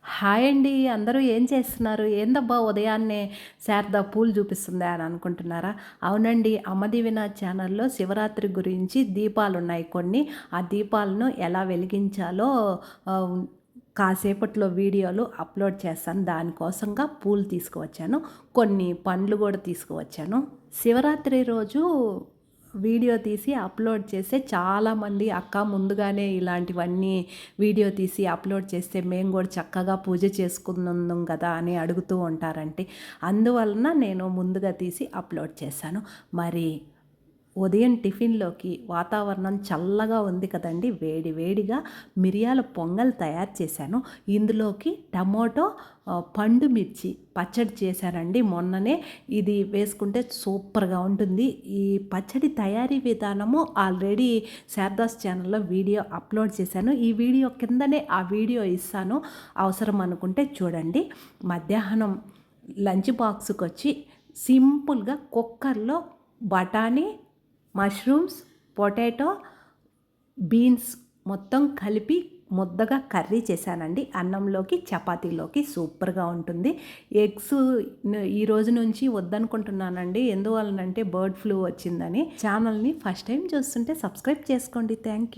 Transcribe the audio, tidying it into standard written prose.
Hi అండి. అందరూ ఏం చేస్తున్నారు? ఏందబ్బా ఉదయాన్నే శారద పూలు చూపిస్తుందా అని అనుకుంటున్నారా? అవునండి. అమ్మదీవెన ఛానల్‌లో శివరాత్రి గురించి దీపాలున్నాయి కొన్ని. ఆ దీపాలను ఎలా వెలిగించాలో ఆహ్, కాసేపట్లో వీడియోలు అప్‌లోడ్ చేస్తాను. దానికోసంగా పూలు తీసుకువచ్చాను. కొన్ని పండ్లు గూడా తీసుకువచ్చాను. శివరాత్రి రోజు వీడియో తీసి అప్‌లోడ్ చేస్తే చాలామంది అక్క ముందుగానే ఇలాంటివన్నీ వీడియో తీసి అప్‌లోడ్ చేస్తే మేము కూడా చక్కగా పూజ చేసుకున్నందుం కదా అని అడుగుతూ ఉంటారండి. అందువలన నేను ముందుగా తీసి అప్‌లోడ్ చేశాను. మరి ఉదయం టిఫిన్‌లోకి వాతావరణం చల్లగా ఉంది కదండీ! వేడి వేడిగా మిరియాల పొంగల్ తయారు చేశాను. ఇందులోకి టమోటో, పండు మిర్చి పచ్చడి చేశానండి మొన్ననే. ఇది వేసుకుంటే సూపర్‌గా ఉంటుంది. ఈ పచ్చడి తయారీ విధానము ఆల్రెడీ శారదాస్ ఛానల్‌లో వీడియో అప్‌లోడ్ చేశాను. ఈ వీడియో కిందనే ఆ వీడియో ఇస్తాను. అవసరం అనుకుంటే చూడండి. మధ్యాహ్నం లంచ్ బాక్స్‌కొచ్చి సింపుల్‌గా కుక్కర్‌లో బఠానీ, మష్రూమ్స్, పొటాటో, బీన్స్ మొత్తం కలిపి ముద్దగా కర్రీ చేశానండి. అన్నంలోకి, చపాతీలోకి సూపర్‌గా ఉంటుంది. ఎగ్స్ ఈ రోజు నుంచి వద్దనుకుంటున్నానండి. ఎందువలనంటే బర్డ్ ఫ్లూ వచ్చిందని. ఛానల్‌ని ఫస్ట్ టైం చూస్తుంటే సబ్స్క్రైబ్ చేసుకోండి. Thank you.